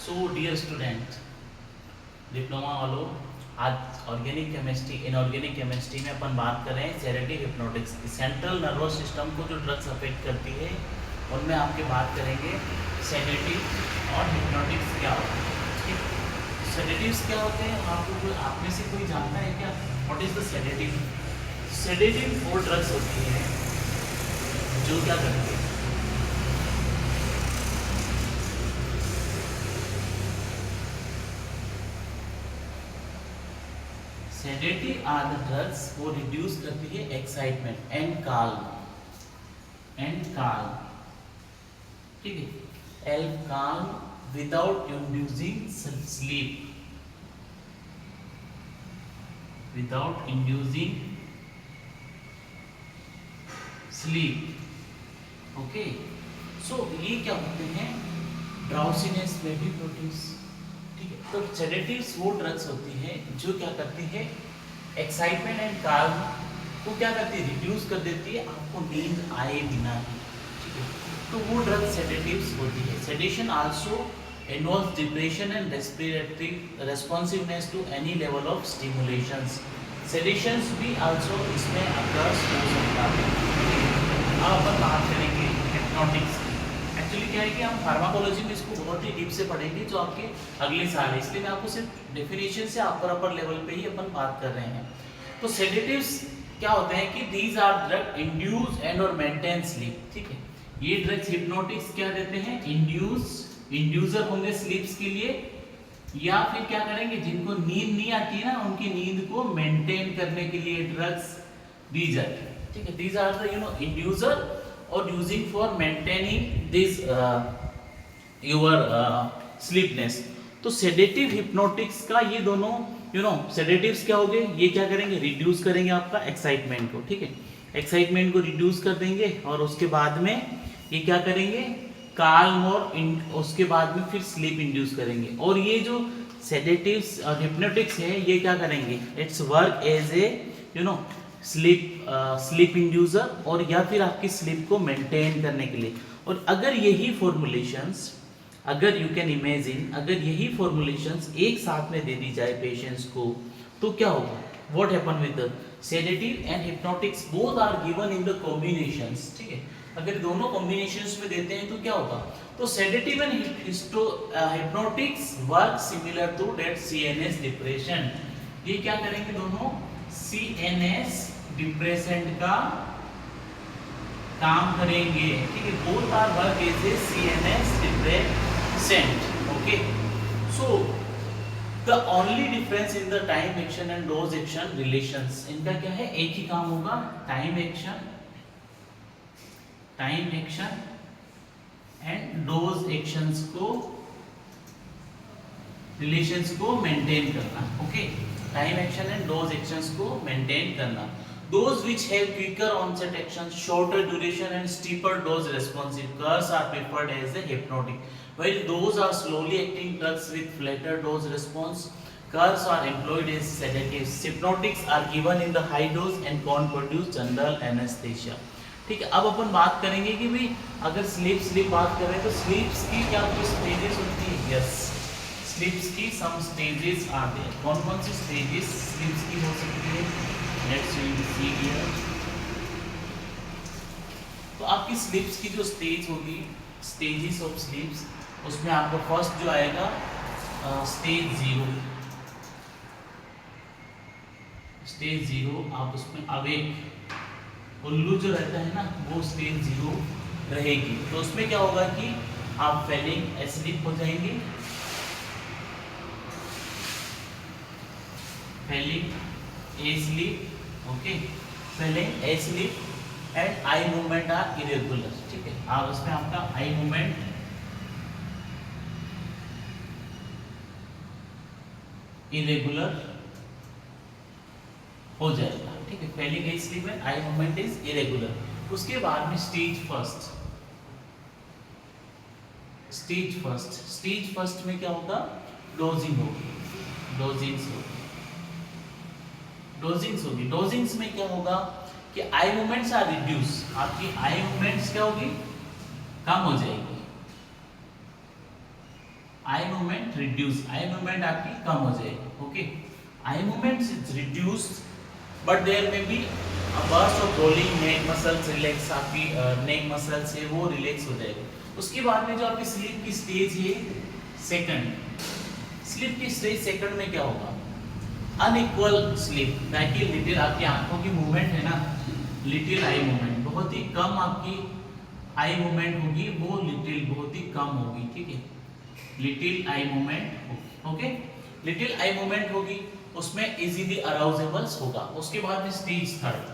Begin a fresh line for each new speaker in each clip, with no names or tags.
So dear student, diploma वालों, आज organic chemistry inorganic chemistry में अपन बात कर रहे हैं सेडेटिव हिप्नोटिक्स की। सेंट्रल नर्वस सिस्टम को जो ड्रग्स अफेक्ट करती है उनमें आपके बात करेंगे सेडेटिव और हिप्नोटिक्स क्या होता है। सेडेटिव्स क्या होते हैं आपको आप में से कोई जानता है क्या? What is the sedative? Sedative वो ड्रग्स होती है जो क्या करती है, सेडेटिव आर द ड्रग्स वो रिड्यूस करती है एक्साइटमेंट एंड काल्म, ठीक है, and calm without inducing sleep, without inducing sleep. Okay, so ये क्या होते हैं? ड्राउसीनेस में भी प्रोड्यूस, ठीक है। तो सेडेटिव्स वो ड्रग्स होती है जो क्या करती है, एक्साइटमेंट एंड काल्म को क्या करती है, रिड्यूस कर देती है, आपको नींद आए बिना ही, ठीक है। तो वो ड्रग सेडेटिव्स होती है। Sedation also involves depression and respiratory responsiveness to any level of stimulations. Sedations भी आल्सो इसमें अकर्स हो सकता है। अब अपन बात करेंगे हिप्नोटिक्स की। एक्चुअली क्या है कि हम फार्माकोलॉजी में इसको बहुत ही डीप से पढ़ेंगे जो आपके अगले साल है, इसलिए मैं आपको सिर्फ डेफिनेशन से अपर लेवल पे ही अपन बात कर रहे हैं। तो सेडेटिव्स क्या होते हैं कि these are drug induce and और मेंटेन स्लीप, ठीक है। ये ड्रग्स हिप्नोटिक्स क्या देते हैं, इंड्यूसर होंगे स्लीप्स के लिए, या फिर क्या करेंगे, जिनको नींद नहीं आती है ना उनकी नींद को मेंटेन करने के लिए ड्रग्स दी जाती है, ठीक है। दीज आर द इंड्यूसर और using for maintaining this your sleepiness. तो सेडेटिव हिप्नोटिक्स का ये दोनों सेडेटिव्स क्या हो गए, ये क्या करेंगे, रिड्यूस करेंगे आपका एक्साइटमेंट को, ठीक है। एक्साइटमेंट को रिड्यूस कर देंगे और उसके बाद में ये क्या करेंगे, काल्म और उसके बाद में फिर स्लीप इंड्यूस करेंगे। और ये जो सेडेटिव्स और हिप्नोटिक्स है ये क्या करेंगे, it's work as a sleep inducer और या फिर आपकी स्लीप को मेंटेन करने के लिए। और अगर यही फॉर्मुलेशंस, अगर यू कैन इमेजिन, अगर यही फॉर्मुलेशंस एक साथ में दे दी जाए पेशेंट्स को तो क्या होगा, what happen with the sedative and hypnotics, both are given in the combinations, ठीक है। अगर दोनों कॉम्बिनेशंस में देते हैं तो क्या होगा, तो sedative and hypnotics work similar to that CNS depression. ये क्या करेंगे, दोनों सीएनएस डिप्रेसेंट का काम करेंगे, ठीक है। Both are work as a CNS depressant, okay. So the only difference in the time action and dose action relations, इनका क्या है, एक ही काम होगा, time action and dose actions को, रिलेशंस को मेंटेन करना, okay. Time action and dose actions को मेंटेन करना। Those which have quicker onset action, shorter duration and steeper dose responsive curves are preferred as a hypnotic, while those are slowly acting drugs with flatter dose response curves are employed as sedatives. Hypnotics are given in the high dose and can produce general anesthesia, ठीक है। अब अपन बात करेंगे कि भाई अगर sleep बात करें तो स्लीप्स की क्या कुछ स्टेजेस होती है, यस, स्लीप्स की सम स्टेजेस आर देयर। कौन कौन सी स्टेजेस स्लीप्स की हो सकती है, लेट्स सी हियर। तो आपकी स्लीप्स की जो स्टेज होगी, स्टेजेस ऑफ स्लीप्स, उसमें आपका फर्स्ट जो आएगा स्टेज जीरो, आप उसमें अवेक, उल्लू जो रहता है ना वो स्टेज जीरो रहेगी। तो उसमें क्या होगा कि आप फेलिंग एस्लीप हो जाएंगे, falling asleep, okay, falling asleep and eye movement are irregular, ठीक है। आप उसमें आपका आई मूवमेंट इरेगुलर हो जाएगा, ठीक है। Falling asleep and eye movement is irregular. उसके बाद में स्टेज फर्स्ट में क्या होगा, डोजिंग होगी, डोजिंग्स में क्या होगा कि आई मूवमेंट्स आर रिड्यूस, आपकी आई मूवमेंट्स क्या होगी, कम हो जाएगी, eye movement reduce, eye movement आपकी कम हो जाएगी, okay. Eye movement is reduced but there may be burst of rolling, neck muscles relax, आपकी नेक मसल्स है वो रिलैक्स हो जाएगी। उसके बाद में जो आपकी स्लीप की स्टेज है सेकंड, स्लीप की स्टेज सेकंड में क्या होगा, अनइक्वल स्लीप, ताकि लिटिल आपकी आंखों की मूवमेंट है ना, लिटिल आई मूवमेंट, बहुत ही कम आपकी आई मूवमेंट होगी, वो लिटिल बहुत ही कम होगी, ठीक है, little eye movement, okay, little eye movement होगी, उसमें इजीली अराउजेबल्स होगा। उसके बाद में स्टेज थर्ड,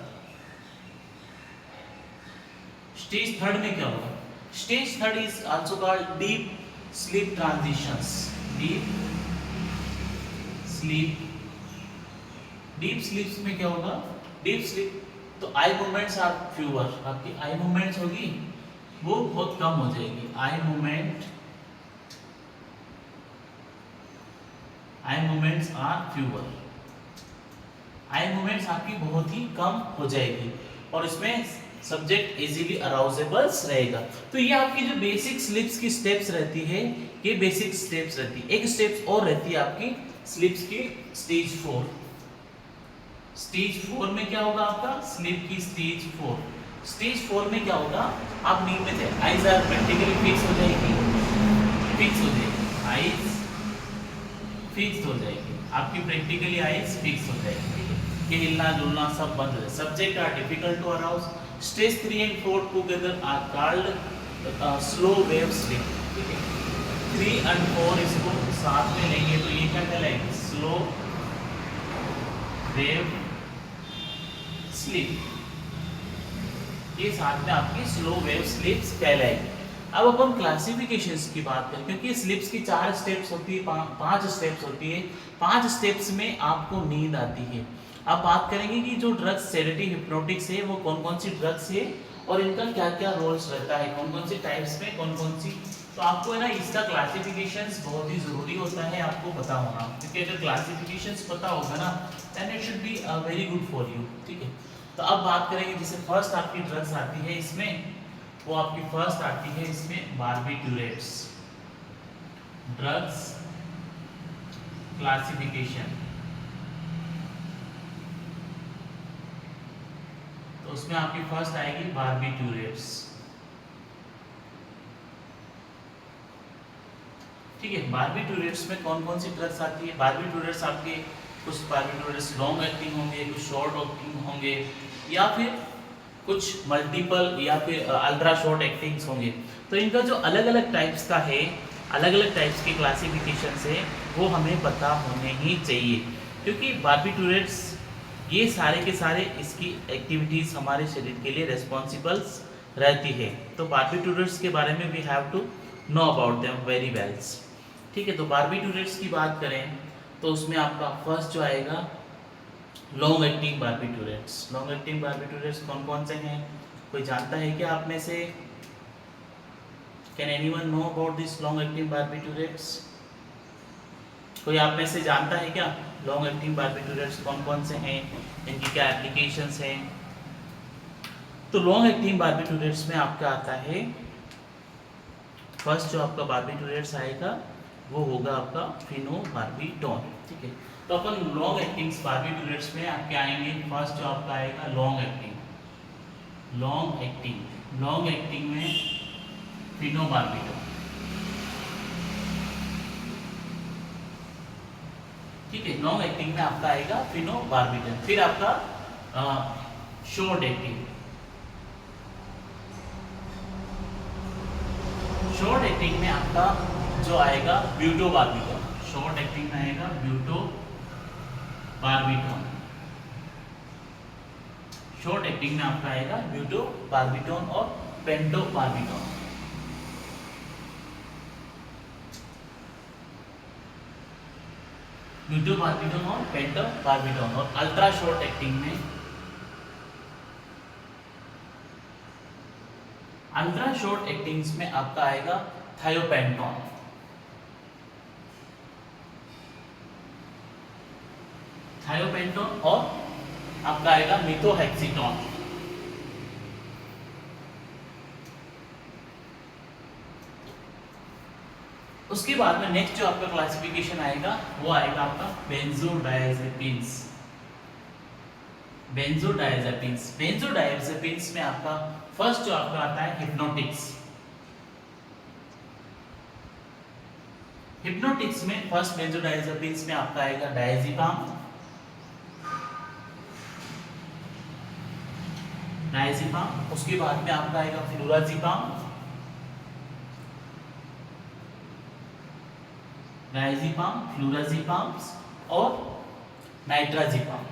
स्टेज थर्ड में क्या होगा, stage third is also called deep sleep transitions, deep sleep, deep स्लीप्स में क्या होगा, डीप स्लीप तो आई मूवमेंट्स आर फ्यूअर, आपकी आई मूवमेंट्स होगी वो बहुत कम हो जाएगी, eye movements are fewer, eye movements आपकी बहुत ही कम हो जाएगी और इसमें सब्जेक्ट इजीली अराउजेबल्स रहेगा। तो ये आपकी जो बेसिक स्लीप्स की स्टेप्स रहती है, ये बेसिक स्टेप्स रहती है। एक स्टेप्स और रहती है आपकी स्लीप्स की स्टेज 4, स्टेज 4 में क्या होगा आपका, स्लीप की स्टेज 4, स्टेज 4 में क्या होगा, आप नींद में थे, आईज आर प्रैक्टिकली फिक्स हो जाएगी, फिक्स हो जाएगी, आईज फिक्स हो जाएगी, आपकी प्रैक्टिकली आईज फिक्स हो जाएगी, ठीक है, ये हिलना डुलना सब बंद हो जाए, subject are difficult to arouse. Stage 3 and 4 together are called slow wave sleep, ठीक है, 3 and 4 इसको साथ में लेंगे तो ये क्या कहलाएगी, स्लो वेव स्लीप, ये साथ में आपकी स्लो वेव स्लीप्स कहलाएगी। अब अपन क्लासिफिकेशंस की बात करें, क्योंकि स्लीप्स की 4 स्टेप्स होती है, 5 स्टेप्स होती है, 5 स्टेप्स में आपको नींद आती है। अब बात करेंगे कि जो ड्रग्स सेडेटिव हिप्नोटिक्स है वो कौन कौन सी ड्रग्स है और इनका क्या क्या रोल्स रहता है, कौन कौन सी टाइप्स में कौन कौन सी, तो आपको है ना इसका क्लासिफिकेशंस बहुत ही जरूरी होता है आपको पता होना, क्योंकि अगर क्लासिफिकेशंस पता होगा ना then it should be very good for you, ठीक है। तो अब बात करेंगे जैसे फर्स्ट आपकी ड्रग्स आती है इसमें, वो आपकी फर्स्ट आती है इसमें बार्बिट्यूरेट्स, ड्रग्स क्लासिफिकेशन, तो उसमें आपकी फर्स्ट आएगी बार्बिट्यूरेट्स, ठीक है। बार्बिट्यूरेट्स में कौन कौन सी ड्रग्स आती है, बार्बिट्यूरेट्स आपके कुछ बार्बिट्यूरेट्स लॉन्ग एक्टिंग होंगे, कुछ शॉर्ट एक्टिंग होंगे, या फिर कुछ मल्टीपल या फिर अल्ट्रा शॉर्ट एक्टिंग्स होंगे। तो इनका जो अलग अलग टाइप्स का है, अलग अलग टाइप्स की क्लासिफिकेशन है वो हमें पता होने ही चाहिए, क्योंकि बार्बिट्यूरेट्स ये सारे के सारे इसकी एक्टिविटीज़ हमारे शरीर के लिए रेस्पॉन्सिबल्स रहती है। तो बार्बिट्यूरेट्स के बारे में we have to know about them very wells, ठीक है। तो बार्बिट्यूरेट्स की बात करें तो उसमें आपका फर्स्ट जो आएगा long acting barbiturates. Long acting barbiturates कौन कौन से हैं, कोई जानता है क्या आप में से, can anyone know about this long acting barbiturates, कोई आप में से जानता है क्या लॉन्ग एक्टिंग बार्बिट्यूरेट्स कौन कौन से हैं, इनकी क्या एप्लीकेशंस हैं। तो लॉन्ग एक्टिंग बार्बिट्यूरेट्स में आपका आता है फर्स्ट जो आपका बार्बिट्यूरेट्स आएगा वो होगा आपका फिनोबार्बिटॉन, ठीक है। तो अपन लॉन्ग एक्टिंग बार्बिट्यूरेट्स में आपके आएंगे, फर्स्ट जो आपका आएगा लॉन्ग एक्टिंग में फिनोबार्बिटॉन, ठीक है। लॉन्ग एक्टिंग में आपका आएगा फिनोबार्बिटॉन। फिर आपका शॉर्ट एक्टिंग में आपका जो आएगा ब्यूटोबार्बिटॉन, शॉर्ट एक्टिंग में आएगा ब्यूटोबार्बिटॉन, शॉर्ट एक्टिंग में आपका आएगा ब्यूटोबार्बिटॉन और पेंटोबार्बिटॉन। ब्यूटोबार्बिटॉन और पेंटोबार्बिटॉन। और अल्ट्रा शॉर्ट एक्टिंग में अल्ट्रा शॉर्ट एक्टिंग्स में आपका आएगा थायोपेंटॉन, और आपका आएगा मिथोहेक्सिटॉन। उसके बाद में नेक्स्ट जो आपका क्लासिफिकेशन आएगा वो आएगा आपका बेंजोडायजेपिन्स। बेंजोडायजेपिन्स में आपका फर्स्ट जो आपका आता है हिप्नोटिक्स। हिप्नोटिक्स में फर्स्ट बेंजोडायजेपिन्स में आपका आएगा डायजेपाम, उसके बाद में आपका आएगा फ्लोराजेपाम, फ्लोराजेपाम और नाइट्राजेपाम।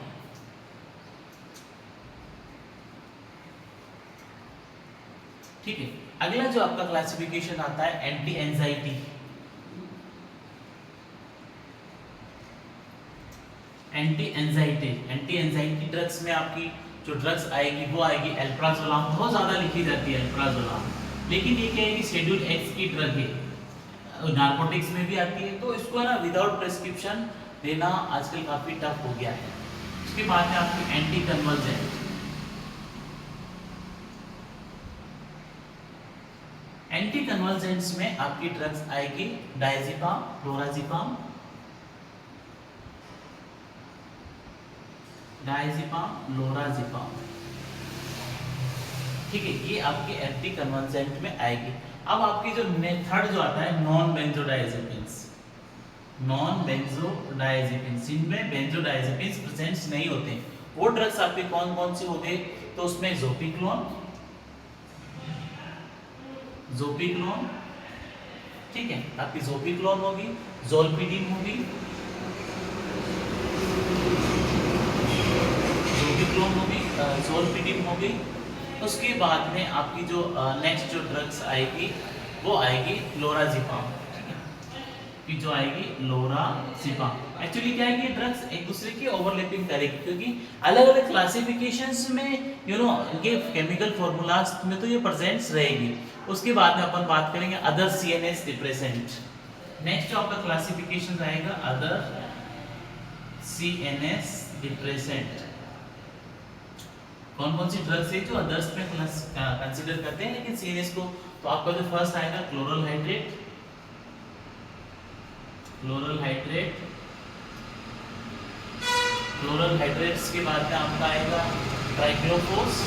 ठीक है, अगला जो आपका क्लासिफिकेशन आता है anti anxiety. Anti anxiety drugs में आपकी जो ड्रग्स आएगी वो आएगी एल्प्राजोलाम। बहुत ज्यादा लिखी जाती है एल्प्राजोलाम, लेकिन ये क्या है कि शेड्यूल एक्स की ड्रग है, नार्कोटिक्स में भी आती है, तो इसको ना विदाउट प्रेस्क्रिप्शन देना आजकल काफी टफ हो गया है। उसके बाद में आपकी एंटी कन्वर्जेंट। एंटी कन्वर्जेंट्स में आपकी ड्रग्स आएगी डायजेपाम, फ्लोराजेपाम, लोराजेपाम। ठीक है, ये आपके एंटी कन्वर्जेंट में आएगी। अब आपकी जो थर्ड जो आता है नॉन बेंजोडायजेपिन्स। इनमें बेंजोडायजेपिन्स प्रेजेंट्स नहीं होते। वो ड्रग्स आपके कौन कौन से होते हैं? तो उसमें ज़ोपिक्लोन, ठीक है, आपकी ज़ोपिक्लोन होगी, ज़ोलपीडिन होगी, ज़ोलपीडिन होगी। उसके बाद में आपकी जो नेक्स्ट जो ड्रग्स आएगी वो आएगी लोराजेपाम। ठीक है, कि जो आएगी लोराजेपाम। एक्चुअली क्या है कि ड्रग्स एक दूसरे की ओवरलैपिंग करेगी, क्योंकि अलग अलग क्लासिफिकेशंस में ये केमिकल फॉर्मूलाज में तो ये प्रेजेंट्स रहेगी। उसके बाद में अपन बात करेंगे अदर सीएनएस डिप्रेसेंट। नेक्स्ट जो आपका क्लासिफिकेशन आएगा अदर सीएनएस डिप्रेसेंट। कौन कौन सी ड्रग्स है जो अदर्स में कंसीडर करते हैं लेकिन सीएनएस को? तो आपका जो फर्स्ट आएगा क्लोरल हाइड्रेट्स के बाद में आपका आएगा ट्राइक्लोफोस,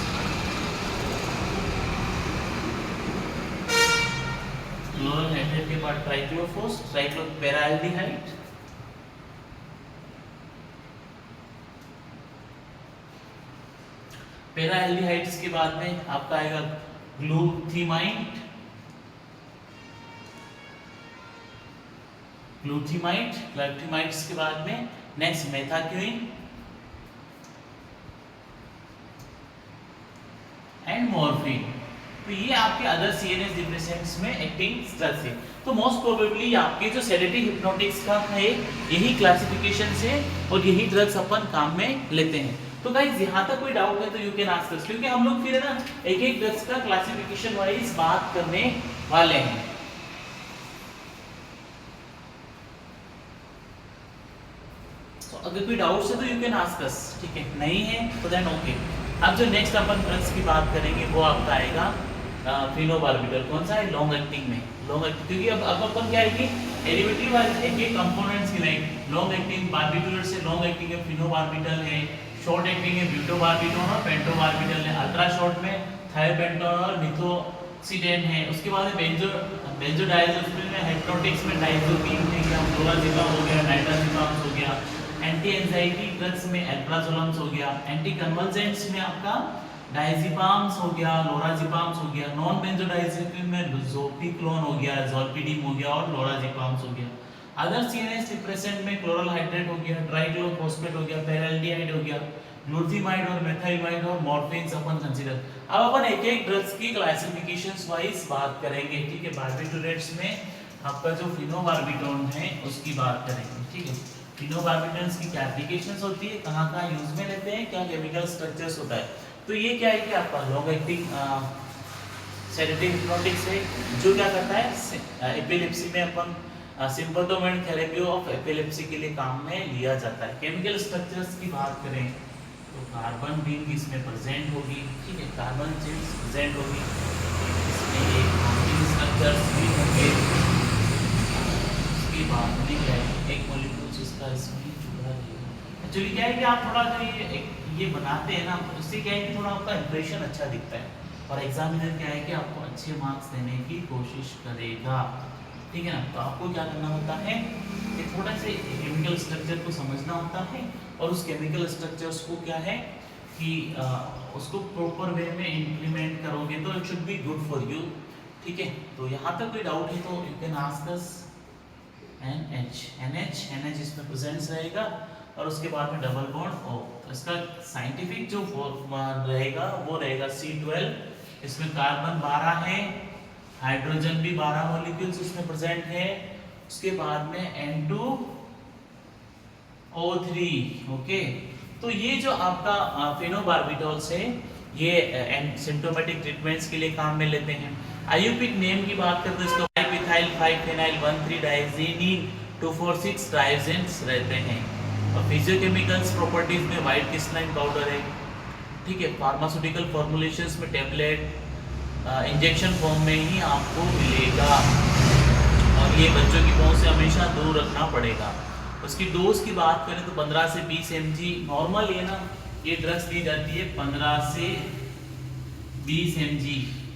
क्लोरल हाइड्रेट के बाद ट्राइक्लोपेराल्डिहाइड, पेराएल्डिहाइड्स के बाद में आपका आएगा ग्लूथीमाइड, ग्लूथीमाइड्स के बाद में नेक्स्ट मेथाक्यूइन एंड मॉर्फिन। तो ये आपके अदर सीएनएस डिप्रेसेंट्स में एक्टिंग ड्रग्स है। तो मोस्ट प्रोबेबली आपके जो सेडेटिव हिप्नोटिक्स का है यही क्लासिफिकेशन है और यही ड्रग्स अपन काम में लेते हैं। तो गाइस यहाँ तक कोई डाउट है तो यू कैन आस्क अस, क्योंकि हम लोग फिर ना एक एक ड्रग्स का क्लासिफिकेशन वाइज बात करने वाले हैं। तो अगर कोई डाउट है तो यू कैन आस्क अस, ठीक है, नहीं है तो देन ओके। अब जो नेक्स्ट अपन ड्रग्स की बात करेंगे वो आपका आएगा फिनोबार्बिटल। कौन सा है? लॉन्ग एक्टिंग में, क्योंकि अब अपन क्या है कि डेरिवेटिव वाइज एक एक कंपोनेंट्स की लाइन लॉन्ग एक्टिंग बार्बिटूल से लॉन्ग एक्टिंग है फिनोबार्बिटल है, शॉर्ट एक्टिंग है ब्यूटोबार्बिटोन और पेंटोबार्बिटल है, अल्ट्रा शॉर्ट में थायोपेंटोन और मिथोक्सीडेन है। उसके बाद बेंजोडायजेपिन में हिप्नोटिक्स में डायज़ोपिन है, क्या लोराजेपाम हो गया, नाइट्राजेपाम हो गया। एंटी एंजाइटी ड्रग्स में एल्प्राजोलम हो गया। एंटी कन्वर्जेंट्स में आपका डायजेपाम्स हो गया, लोराजेपाम्स हो गया। नॉन बेंजोडायजेपिन में ज़ोपिक्लोन हो गया, ज़ोलपीडिन हो गया और लोराजेपाम्स हो गया। अदर सीएनएस डिप्रेसेंट में क्लोरल हाइड्रेट हो गया, ट्राइक्लोफॉस्फेट हो गया, पेराल्डिहाइड हो गया, ग्लूथीमाइड और मेथाइमाइड और मॉर्फिन्स अपन कंसीडर। अब अपन एक एक ड्रग्स की क्लासिफिकेशंस वाइज बात करेंगे, ठीक है। बार्बिटूरेट्स में आपका जो फिनोबार्बिटोन है उसकी बात करेंगे, ठीक है। फिनोबार्बिटोन्स की क्या एप्लीकेशंस होती है, कहाँ यूज में लेते हैं, क्या केमिकल स्ट्रक्चर्स होता है। तो ये क्या है कि आपका लॉन्ग एक्टिंग सेडेटिव हिप्नोटिक्स है जो क्या करता है एपिलेप्सी में अपन सिम्पटोम एंड थेरेपी ऑफ एपिलेप्सी के लिए काम में लिया जाता है। केमिकल स्ट्रक्चर्स की बात करें तो कार्बन रिंग इसमें प्रेजेंट होगी, ठीक है, कार्बन चेन्स प्रेजेंट होगी, इसमें एक बॉन्डिंग स्ट्रक्चर्स भी होंगे, उसके बाद में क्या है एक मॉलिक्यूल जिसका इसमें जुड़ा रहेगा। एक्चुअली क्या है कि आप थोड़ा जो ये बनाते हैं ना तो इससे क्या है कि थोड़ा आपका इंप्रेशन अच्छा दिखता है और एग्जामिनर क्या है कि आपको अच्छे मार्क्स देने की कोशिश करेगा, ठीक है ना। तो आपको क्या करना होता है कि थोड़ा से केमिकल स्ट्रक्चर को समझना होता है और उस केमिकल स्ट्रक्चर्स को क्या है कि उसको प्रॉपर वे में इम्प्लीमेंट करोगे तो it should be good for you, ठीक है। तो यहाँ तक कोई डाउट है तो you can ask us. NH इसमें प्रेजेंस रहेगा और उसके बाद में डबल बॉन्ड O। इसका साइंटिफिक जो रहेगा वो रहेगा C12। इसमें कार्बन 12 है, हाइड्रोजन भी 12 मॉलिक्यूल्स इसमें प्रेजेंट है। उसके बाद में N2O3, ओके। तो ये जो आपका फेनोबार्बिटॉल्स है ये सिम्प्टोमेटिक ट्रीटमेंट्स के लिए काम में लेते हैं। आयुपिक नेम की बात करते हैं इसको 5-ethyl 5-phenyl 1,3-diazinine 2,4,6 ट्राइजेंट्स रहते हैं। और फिजियोकेमिकल्स प्रॉपर्टीज में व्हाइट क्रिस्टलाइन पाउडर है, ठीक है। फार्मास्यूटिकल फॉर्मुलेशंस में टेबलेट इंजेक्शन फॉर्म में ही आपको मिलेगा और ये बच्चों की पहुंच से हमेशा दूर रखना पड़ेगा। उसकी डोज की बात करें तो 15 से 20 mg नॉर्मल है ना, ये ड्रग्स दी जाती है 15 से 20 mg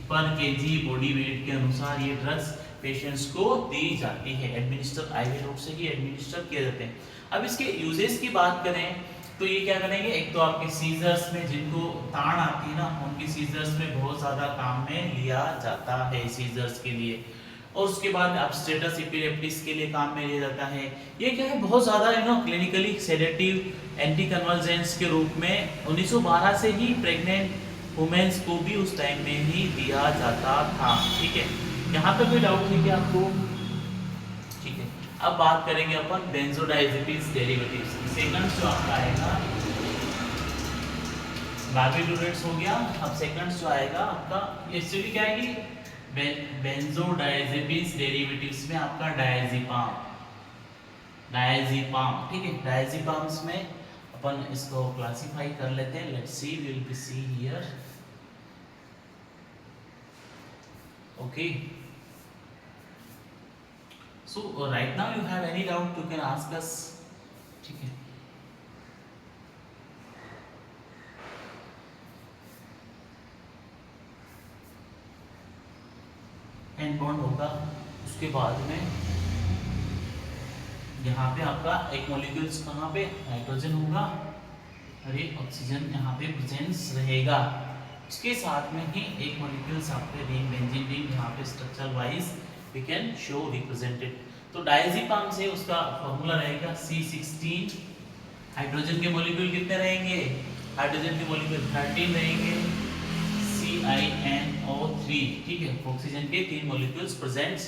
पर केजी बॉडी वेट के अनुसार ये ड्रग्स पेशेंट्स को दी जाती है। एडमिनिस्टर आईवी रूट से ही एडमिनिस्टर किए जाते हैं। अब इसके यूजेस की बात करें तो ये क्या करेंगे, एक तो आपके सीजर्स में जिनको ताड़ आती है ना उनकी सीजर्स में बहुत ज़्यादा काम में लिया जाता है सीजर्स के लिए। और उसके बाद अपस्टेटस एपिलेप्टिस के लिए काम में लिया जाता है। ये क्या है बहुत ज़्यादा क्लिनिकली सेडेटिव एंटी कन्वर्जेंट्स के रूप में 1912 से ही प्रेग्नेंट वुमेन्स को भी उस टाइम में ही दिया जाता था, ठीक है। यहाँ तक कोई डाउट नहीं कि आपको, ठीक है। अब बात करेंगे अपन बेंजोडाइजेपिन्स डेरिवेटिव्स। सेकंड जो आपका आएगा बार्बिटूरेट्स हो गया। अब सेकंड जो आएगा आपका एक्चुअली क्या है कि बेंजोडाइजेपिन्स डेरिवेटिव्स में आपका डायज़ेपाम, ठीक है। डायज़ेपाम्स में अपन इसको क्लासिफाई कर लेते हैं। Let's see, we will be see here, okay. So right now you have any doubt you can ask us, ठीक है। एंड बॉन्ड होगा, उसके बाद में यहाँ पे आपका एक मॉलिक्यूल्स कहाँ पे हाइड्रोजन होगा और एक ऑक्सीजन यहाँ पे प्रेजेंस रहेगा। उसके साथ में ही एक मॉलिक्यूल्स आपके रिंग बेंजीन रिंग यहाँ पे structure wise we can show represented. तो डायज़ेपाम से उसका फॉर्मूला रहेगा C16। हाइड्रोजन के मॉलिक्यूल कितने रहेंगे, हाइड्रोजन के मॉलिक्यूल 13 रहेंगे, CINO3, ठीक है। ऑक्सीजन के 3 मॉलिक्यूल्स प्रेजेंट्स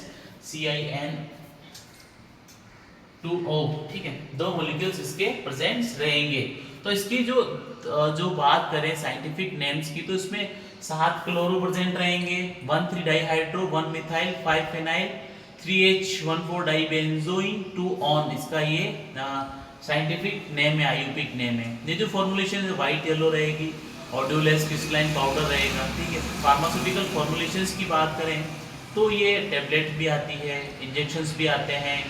CIN2O, ठीक है। 2 मॉलिक्यूल्स इसके प्रेजेंट्स रहेंगे। तो इसकी जो बात करें साइंटिफिक नेम्स की तो इसमें 7 क्लोरो प्रेजेंट रहेंगे, 1,3-डाइहाइड्रो 1 मिथाइल 5 फेनाइल 3H14 डाइबेंजोइन 2 ऑन, इसका ये साइंटिफिक नेम है, आयुपिक नेम है। ये जो फॉर्मुलेशन है व्हाइट येलो रहेगी, ऑडियोलेस क्रिस्टलाइन पाउडर रहेगा, ठीक है। फार्मास्यूटिकल फॉर्मुलेशंस की बात करें तो ये टेबलेट भी आती है, इंजेक्शंस भी आते हैं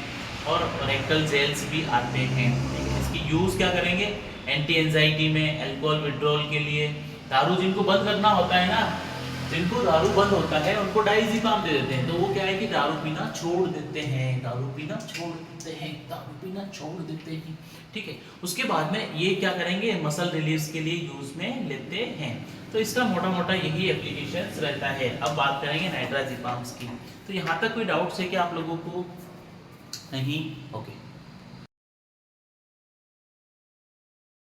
और रेक्टल जेल्स भी आते हैं, ठीक है। इसकी यूज़ क्या करेंगे, एंटी एंजाइटी में, अल्कोहल विड्रॉल के लिए, दारू जिनको बंद करना होता है ना, जिनको दारू बंद होता है उनको डायज़ेपाम दे देते हैं तो वो क्या है कि दारू पीना छोड़ देते हैं, ठीक है। उसके बाद में ये क्या करेंगे, मसल रिलीव्स के लिए यूज में लेते हैं। तो इसका मोटा मोटा यही एप्लीकेशंस रहता है। अब बात करेंगे नाइट्राज़ेपाम्स की। तो यहाँ तक कोई डाउट्स है कि आप लोगों को नहीं, ओके।